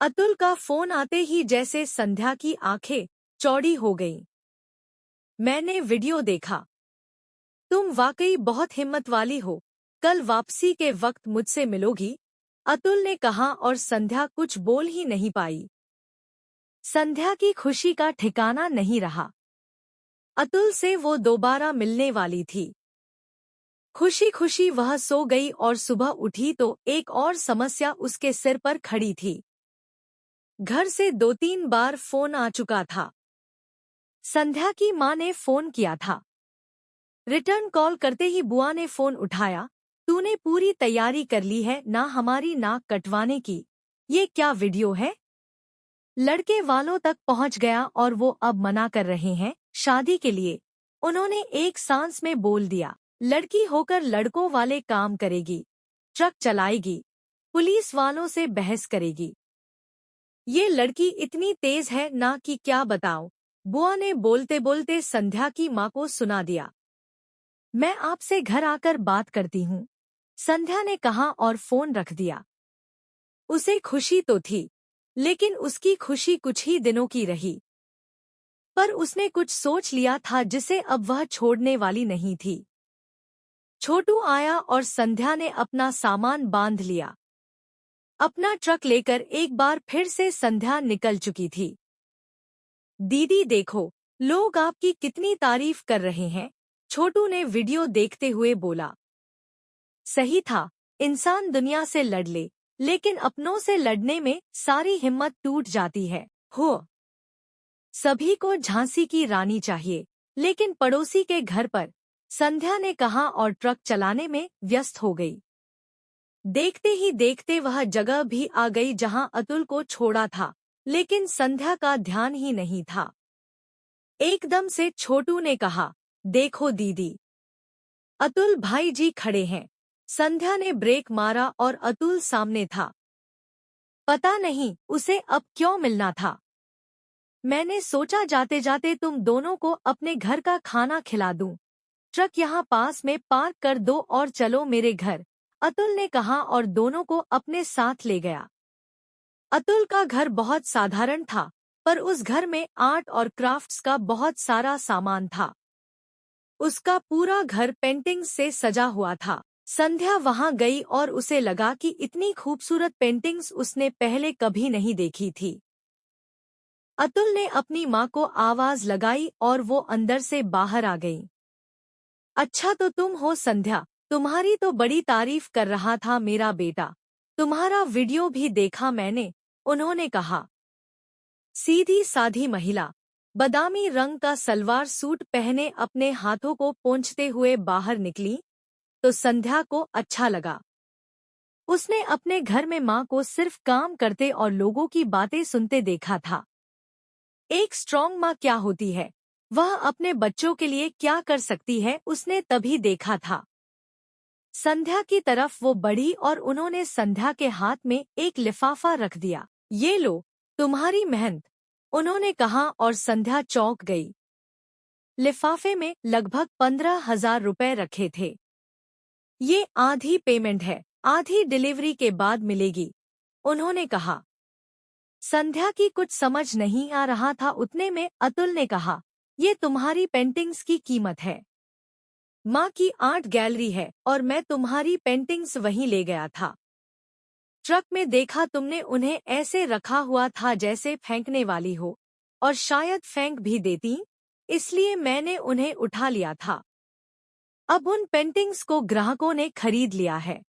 अतुल का फोन आते ही जैसे संध्या की आंखें चौड़ी हो गईं। मैंने वीडियो देखा। तुम वाकई बहुत हिम्मत वाली हो। कल वापसी के वक्त मुझसे मिलोगी? अतुल ने कहा और संध्या कुछ बोल ही नहीं पाई। संध्या की खुशी का ठिकाना नहीं रहा। अतुल से वो दोबारा मिलने वाली थी। खुशी खुशी वह सो गई और सुबह उठी तो एक और समस्या उसके सिर पर खड़ी थी। घर से 2-3 बार फोन आ चुका था। संध्या की माँ ने फोन किया था। रिटर्न कॉल करते ही बुआ ने फोन उठाया। तूने पूरी तैयारी कर ली है ना हमारी नाक कटवाने की? ये क्या वीडियो है? लड़के वालों तक पहुंच गया और वो अब मना कर रहे हैं शादी के लिए। उन्होंने एक सांस में बोल दिया। लड़की होकर लड़कों वाले काम करेगी, ट्रक चलाएगी, पुलिस वालों से बहस करेगी। ये लड़की इतनी तेज है ना कि क्या बताऊं। बुआ ने बोलते बोलते संध्या की माँ को सुना दिया। मैं आपसे घर आकर बात करती हूँ, संध्या ने कहा और फोन रख दिया। उसे खुशी तो थी, लेकिन उसकी खुशी कुछ ही दिनों की रही। पर उसने कुछ सोच लिया था जिसे अब वह छोड़ने वाली नहीं थी। छोटू आया और संध्या ने अपना सामान बांध लिया। अपना ट्रक लेकर एक बार फिर से संध्या निकल चुकी थी। दीदी देखो, लोग आपकी कितनी तारीफ कर रहे हैं, छोटू ने वीडियो देखते हुए बोला। सही था, इंसान दुनिया से लड़ ले, लेकिन अपनों से लड़ने में सारी हिम्मत टूट जाती है। हो सभी को झांसी की रानी चाहिए, लेकिन पड़ोसी के घर पर, संध्या ने कहा और ट्रक चलाने में व्यस्त हो गई। देखते ही देखते वह जगह भी आ गई जहां अतुल को छोड़ा था, लेकिन संध्या का ध्यान ही नहीं था। एकदम से छोटू ने कहा, देखो दीदी, अतुल भाई जी खड़े हैं। संध्या ने ब्रेक मारा और अतुल सामने था। पता नहीं उसे अब क्यों मिलना था। मैंने सोचा जाते जाते तुम दोनों को अपने घर का खाना खिला दूं। ट्रक यहाँ पास में पार्क कर दो और चलो मेरे घर, अतुल ने कहा और दोनों को अपने साथ ले गया। अतुल का घर बहुत साधारण था, पर उस घर में आर्ट और क्राफ्ट्स का बहुत सारा सामान था। उसका पूरा घर पेंटिंग्स से सजा हुआ था। संध्या वहां गई और उसे लगा कि इतनी खूबसूरत पेंटिंग्स उसने पहले कभी नहीं देखी थी। अतुल ने अपनी माँ को आवाज लगाई और वो अंदर से बाहर आ गई। अच्छा तो तुम हो संध्या, तुम्हारी तो बड़ी तारीफ कर रहा था मेरा बेटा। तुम्हारा वीडियो भी देखा मैंने, उन्होंने कहा। सीधी साधी महिला, बादामी रंग का सलवार सूट पहने अपने हाथों को पोंछते हुए बाहर निकली, तो संध्या को अच्छा लगा। उसने अपने घर में माँ को सिर्फ काम करते और लोगों की बातें सुनते देखा था। एक स्ट्रॉन्ग माँ क्या होती है, वह अपने बच्चों के लिए क्या कर सकती है, उसने तभी देखा था। संध्या की तरफ वो बढ़ी और उन्होंने संध्या के हाथ में एक लिफाफा रख दिया। ये लो, तुम्हारी मेहनत, उन्होंने कहा और संध्या चौंक गई। लिफाफे में लगभग 15,000 रुपए रखे थे। ये आधी पेमेंट है, आधी डिलीवरी के बाद मिलेगी, उन्होंने कहा। संध्या की कुछ समझ नहीं आ रहा था। उतने में अतुल ने कहा, ये तुम्हारी पेंटिंग्स की कीमत है। माँ की आर्ट गैलरी है और मैं तुम्हारी पेंटिंग्स वहीं ले गया था। ट्रक में देखा तुमने उन्हें ऐसे रखा हुआ था जैसे फेंकने वाली हो, और शायद फेंक भी देती, इसलिए मैंने उन्हें उठा लिया था। अब उन पेंटिंग्स को ग्राहकों ने खरीद लिया है।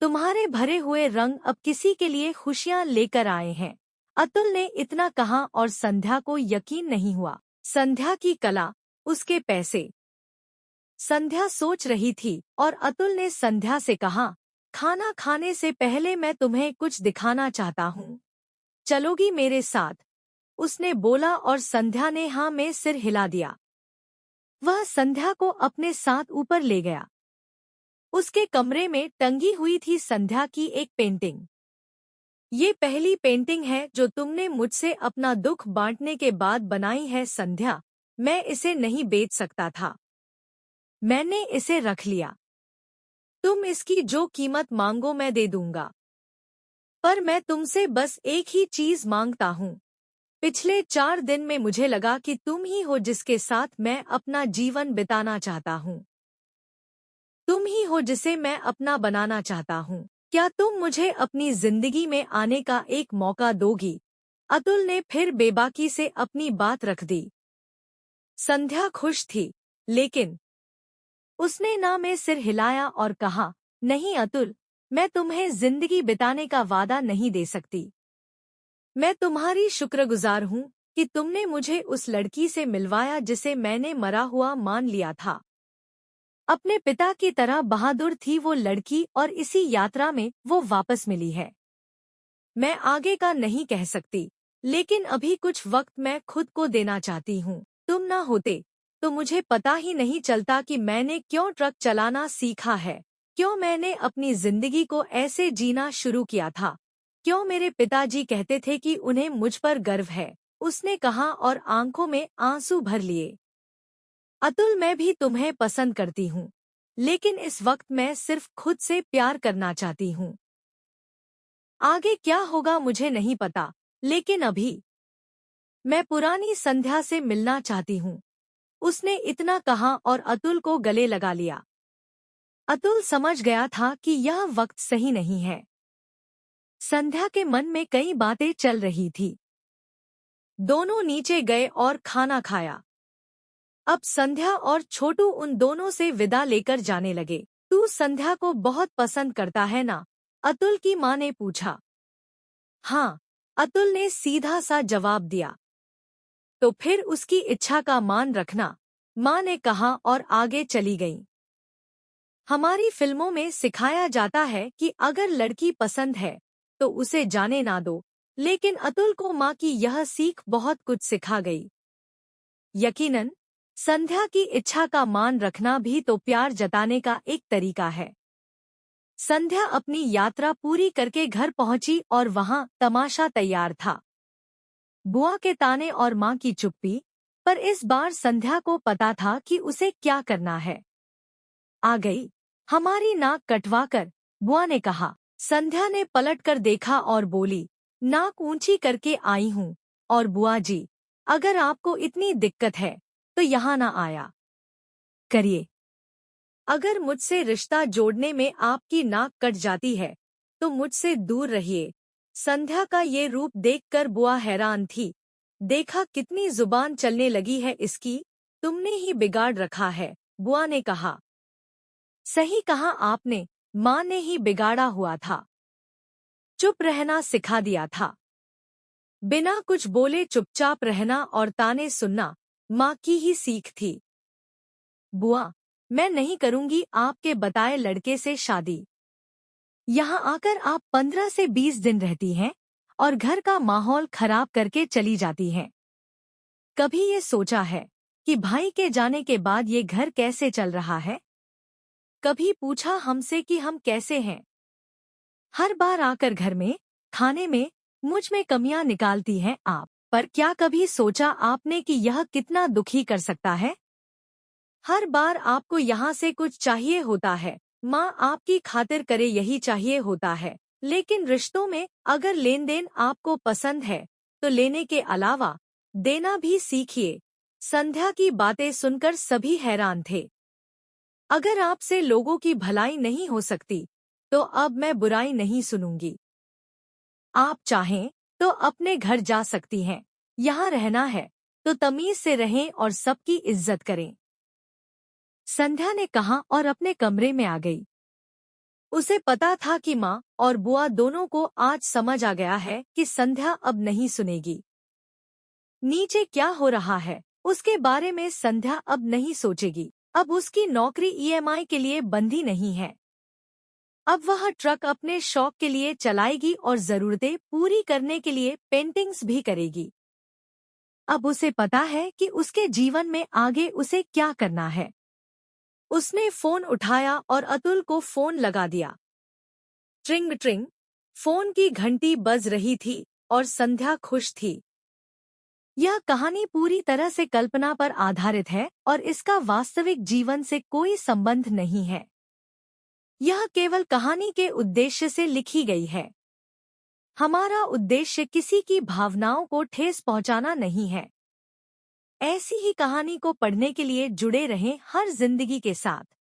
तुम्हारे भरे हुए रंग अब किसी के लिए खुशियां लेकर आए हैं, अतुल ने इतना कहा और संध्या को यकीन नहीं हुआ। संध्या की कला, उसके पैसे। संध्या सोच रही थी और अतुल ने संध्या से कहा, खाना खाने से पहले मैं तुम्हें कुछ दिखाना चाहता हूँ, चलोगी मेरे साथ? उसने बोला और संध्या ने हाँ में सिर हिला दिया। वह संध्या को अपने साथ ऊपर ले गया। उसके कमरे में टंगी हुई थी संध्या की एक पेंटिंग। ये पहली पेंटिंग है जो तुमने मुझसे अपना दुख बांटने के बाद बनाई है संध्या, मैं इसे नहीं बेच सकता था। मैंने इसे रख लिया। तुम इसकी जो कीमत मांगो मैं दे दूंगा। पर मैं तुमसे बस एक ही चीज मांगता हूँ। पिछले 4 दिन में मुझे लगा कि तुम ही हो जिसके साथ मैं अपना जीवन बिताना चाहता हूँ। तुम ही हो जिसे मैं अपना बनाना चाहता हूँ। क्या तुम मुझे अपनी जिंदगी में आने का एक मौका दोगी? अतुल ने फिर बेबाकी से अपनी बात रख दी। संध्या खुश थी, लेकिन उसने ना में सिर हिलाया और कहा, नहीं अतुल, मैं तुम्हें जिंदगी बिताने का वादा नहीं दे सकती। मैं तुम्हारी शुक्रगुजार हूँ कि तुमने मुझे उस लड़की से मिलवाया जिसे मैंने मरा हुआ मान लिया था। अपने पिता की तरह बहादुर थी वो लड़की और इसी यात्रा में वो वापस मिली है। मैं आगे का नहीं कह सकती, लेकिन अभी कुछ वक्त मैं खुद को देना चाहती हूँ। तुम ना होते तो मुझे पता ही नहीं चलता कि मैंने क्यों ट्रक चलाना सीखा है, क्यों मैंने अपनी जिंदगी को ऐसे जीना शुरू किया था, क्यों मेरे पिताजी कहते थे कि उन्हें मुझ पर गर्व है, उसने कहा और आंखों में आंसू भर लिए। अतुल, मैं भी तुम्हें पसंद करती हूँ, लेकिन इस वक्त मैं सिर्फ खुद से प्यार करना चाहती हूँ। आगे क्या होगा मुझे नहीं पता, लेकिन अभी मैं पुरानी संध्या से मिलना चाहती हूँ। उसने इतना कहा और अतुल को गले लगा लिया। अतुल समझ गया था कि यह वक्त सही नहीं है। संध्या के मन में कई बातें चल रही थी। दोनों नीचे गए और खाना खाया। अब संध्या और छोटू उन दोनों से विदा लेकर जाने लगे। तू संध्या को बहुत पसंद करता है ना? अतुल की माँ ने पूछा। हाँ, अतुल ने सीधा सा जवाब दिया। तो फिर उसकी इच्छा का मान रखना, माँ ने कहा और आगे चली गईं। हमारी फिल्मों में सिखाया जाता है कि अगर लड़की पसंद है तो उसे जाने ना दो, लेकिन अतुल को माँ की यह सीख बहुत कुछ सिखा गई। यकीनन संध्या की इच्छा का मान रखना भी तो प्यार जताने का एक तरीका है। संध्या अपनी यात्रा पूरी करके घर पहुंची और वहां तमाशा तैयार था। बुआ के ताने और माँ की चुप्पी, पर इस बार संध्या को पता था कि उसे क्या करना है। आ गई, हमारी नाक कटवाकर, बुआ ने कहा। संध्या ने पलटकर देखा और बोली, नाक ऊंची करके आई हूँ, और बुआ जी, अगर आपको इतनी दिक्कत है तो यहाँ ना आया करिए। अगर मुझसे रिश्ता जोड़ने में आपकी नाक कट जाती है तो मुझसे दूर रहिए। संध्या का ये रूप देखकर बुआ हैरान थी। देखा कितनी जुबान चलने लगी है इसकी, तुमने ही बिगाड़ रखा है, बुआ ने कहा। सही कहा आपने, माँ ने ही बिगाड़ा हुआ था। चुप रहना सिखा दिया था। बिना कुछ बोले चुपचाप रहना और ताने सुनना माँ की ही सीख थी। बुआ, मैं नहीं करूंगी आपके बताए लड़के से शादी। यहाँ आकर आप 15 से 20 दिन रहती हैं और घर का माहौल खराब करके चली जाती हैं। कभी ये सोचा है कि भाई के जाने के बाद ये घर कैसे चल रहा है? कभी पूछा हमसे कि हम कैसे हैं? हर बार आकर घर में, खाने में, मुझ में कमियां निकालती हैं आप। पर क्या कभी सोचा आपने कि यह कितना दुखी कर सकता है? हर बार आपको यहाँ से कुछ चाहिए होता है, माँ आपकी खातिर करे यही चाहिए होता है, लेकिन रिश्तों में अगर लेन देन आपको पसंद है तो लेने के अलावा देना भी सीखिए। संध्या की बातें सुनकर सभी हैरान थे। अगर आपसे लोगों की भलाई नहीं हो सकती तो अब मैं बुराई नहीं सुनूंगी। आप चाहें तो अपने घर जा सकती हैं, यहाँ रहना है तो तमीज से रहें और सबकी इज्जत करें, संध्या ने कहा और अपने कमरे में आ गई। उसे पता था कि माँ और बुआ दोनों को आज समझ आ गया है कि संध्या अब नहीं सुनेगी। नीचे क्या हो रहा है उसके बारे में संध्या अब नहीं सोचेगी। अब उसकी नौकरी ईएमआई के लिए बंधी नहीं है। अब वह ट्रक अपने शौक के लिए चलाएगी और जरूरतें पूरी करने के लिए पेंटिंग्स भी करेगी। अब उसे पता है कि उसके जीवन में आगे उसे क्या करना है। उसने फोन उठाया और अतुल को फोन लगा दिया। ट्रिंग ट्रिंग, फोन की घंटी बज रही थी और संध्या खुश थी। यह कहानी पूरी तरह से कल्पना पर आधारित है और इसका वास्तविक जीवन से कोई संबंध नहीं है। यह केवल कहानी के उद्देश्य से लिखी गई है। हमारा उद्देश्य किसी की भावनाओं को ठेस पहुंचाना नहीं है। ऐसी ही कहानी को पढ़ने के लिए जुड़े रहें हर जिंदगी के साथ।